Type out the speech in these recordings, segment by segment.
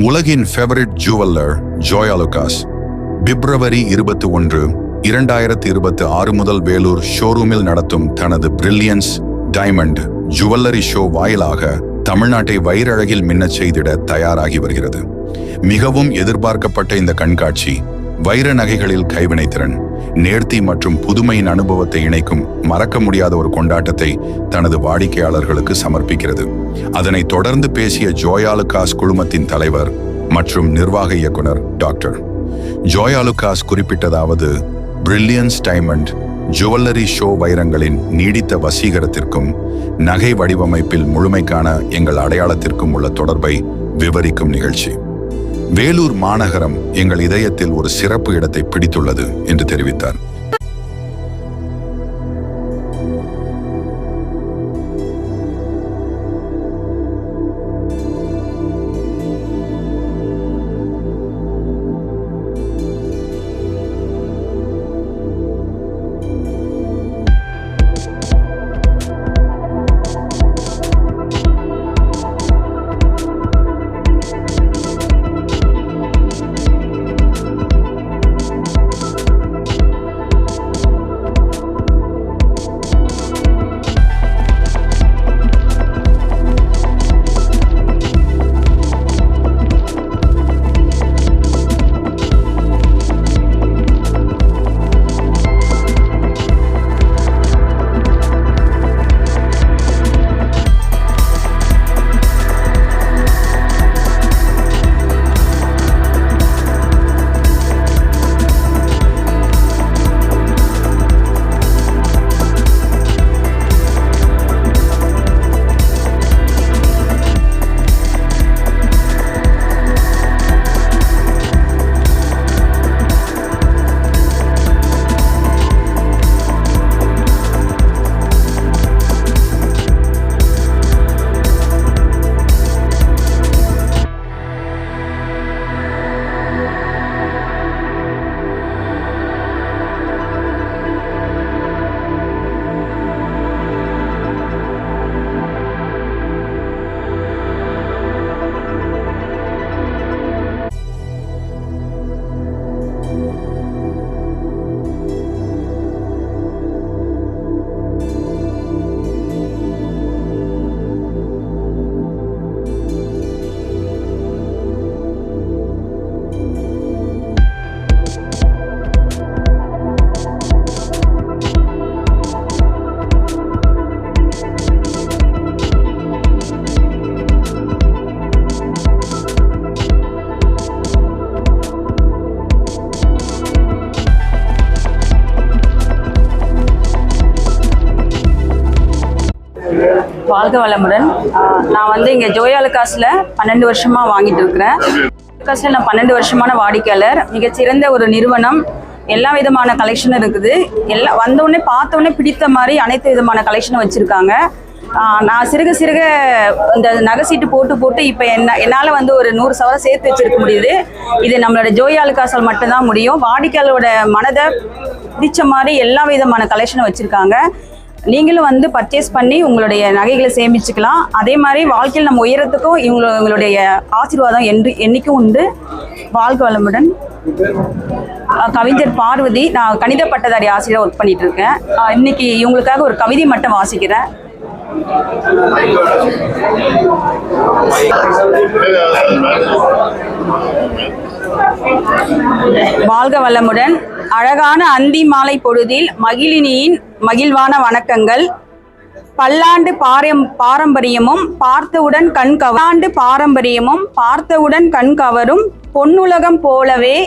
உலகின் favourite jeweller Joya லுகாஸ் பிப்ரவரி 21, 2026 முதல் வேலூர் ஷோரூமில் நடத்தும் தனது பிரில்லியன்ஸ் டைமண்ட் ஜுவல்லரி ஷோ வாயிலாக தமிழ்நாட்டை வைரழகில் மின்னச் செய்திட தயாராகி வருகிறது. மிகவும் எதிர்பார்க்கப்பட்ட இந்த கண்காட்சி வைர நகைகளில் கைவினைத்திறன், நேர்த்தி மற்றும் புதுமையின் அனுபவத்தை இணைக்கும் மறக்க முடியாத ஒரு கொண்டாட்டத்தை தனது வாடிக்கையாளர்களுக்கு சமர்ப்பிக்கிறது. அதனை தொடர்ந்து பேசிய ஜோயா லுகாஸ் குழுமத்தின் தலைவர் மற்றும் நிர்வாக இயக்குனர் டாக்டர் ஜோயா லுகாஸ் குறிப்பிட்டதாவது, பிரில்லியன்ஸ் டைமண்ட் ஜுவல்லரி ஷோ வைரங்களின் நீடித்த வசீகரத்திற்கும் நகை வடிவமைப்பில் முழுமைக்கான எங்கள் அடையாளத்திற்கும் உள்ள தொடர்பை விவரிக்கும் நிகழ்ச்சி. வேலூர் மாநகரம் எங்கள் இதயத்தில் ஒரு சிறப்பு இடத்தை பிடித்துள்ளது என்று தெரிவித்தார். வாழ்க வளமுடன். நான் இங்கே ஜோயா லுகாஸில் 12 வருஷமாக வாங்கிட்டு இருக்கிறேன். லுகாஸில் நான் 12 வருஷமான வாடிக்கையாளர். மிகச்சிறந்த ஒரு நிறுவனம். எல்லா விதமான கலெக்ஷனும் இருக்குது. எல்லாம் வந்தோடனே பார்த்தோடனே பிடித்த மாதிரி அனைத்து விதமான கலெக்ஷனும் வச்சுருக்காங்க. நான் சிறுக சிறுக இந்த நகை சீட்டு போட்டு இப்போ என்னால் ஒரு 100 சவரம் சேர்த்து வச்சுருக்க முடியுது. இது நம்மளோட ஜோயா லுகாஸால் மட்டும்தான் முடியும். வாடிக்கையாளரோட மனதை பிடிச்ச மாதிரி எல்லா விதமான கலெக்ஷனும் வச்சுருக்காங்க. நீங்களும் பர்ச்சேஸ் பண்ணி உங்களுடைய நகைகளை சேமிச்சுக்கலாம். அதே மாதிரி வாழ்க்கையில் நம்ம உயரத்துக்கும் இவங்களுடைய ஆசீர்வாதம் என்னைக்கும் உண்டு. வாழ்க வளமுடன். கவிஞர் பார்வதி. நான் கணித பட்டதாரி ஆசிரியர் ஒர்க் பண்ணிட்டு இருக்கேன். இன்னைக்கு இவங்களுக்காக ஒரு கவிதை மட்டும் வாசிக்கிறேன். வாழ்க வளமுடன். அழகான அந்தி மாலை பொழுதில் மகிழினியின் மகிழ்வான வணக்கங்கள். பல்லாண்டு பாரம்பரியமும் பார்த்தவுடன் கண் கவரும் பொன்னுலகம் போலவே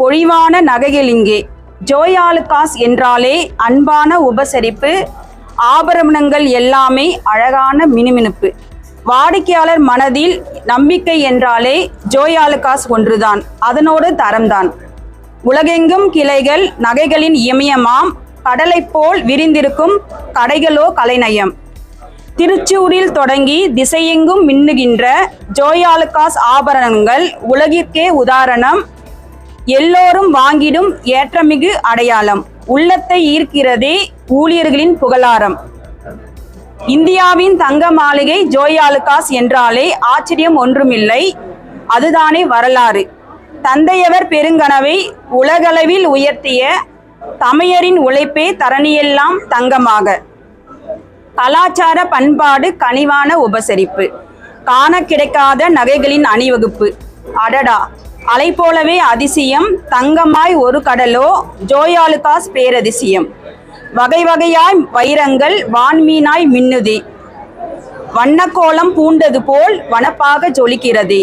பொழிவான நகைகள் இங்கே. ஜோயா லுகாஸ் என்றாலே அன்பான உபசரிப்பு, ஆபரணங்கள் எல்லாமே அழகான மினுமினுப்பு. வாடிக்கையாளர் மனதில் நம்பிக்கை என்றாலே ஜோயா லுகாஸ் ஒன்றுதான், அதனோடு தரம்தான். உலகெங்கும் கிளைகள், நகைகளின் இமயமாம், கடலை போல் விரிந்திருக்கும் கடைகளோ கலைநயம். திருச்சூரில் தொடங்கி திசையெங்கும் மின்னுகின்ற ஜோயா லுகாஸ் ஆபரணங்கள் உலகிற்கே உதாரணம். எல்லோரும் வாங்கிடும் ஏற்றமிகு அடையாளம். உள்ளத்தை ஈர்க்கிறதே ஊழியர்களின் புகழாரம். இந்தியாவின் தங்க மாளிகை ஜோயா லுகாஸ் என்றாலே ஆச்சரியம் ஒன்றுமில்லை. அதுதானே வரலாறு. தந்தையவர் பெருங்கனவை உலகளவில் உயர்த்திய தமையரின் உழைப்பே தரணியெல்லாம் தங்கமாக. கலாச்சார பண்பாடு கனிவான உபசரிப்பு, காண கிடைக்காத நகைகளின் அணிவகுப்பு. அடடா, அலை போலவே அதிசயம், தங்கமாய் ஒரு கடலோ ஜோயாலுகாஸ் பேரதிசயம். வகை வகையாய் வைரங்கள் வான்மீனாய் மின்னுதே, வண்ணக்கோலம் பூண்டது போல் வனப்பாக ஜொலிக்கிறதே.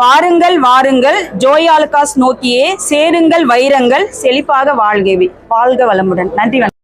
வாருங்கள் வாருங்கள் ஜோயாலுகாஸ் நோக்கியே சேருங்கள் வைரங்கள் செழிப்பாக வாழ்கவே. வாழ்க வளமுடன். நன்றி.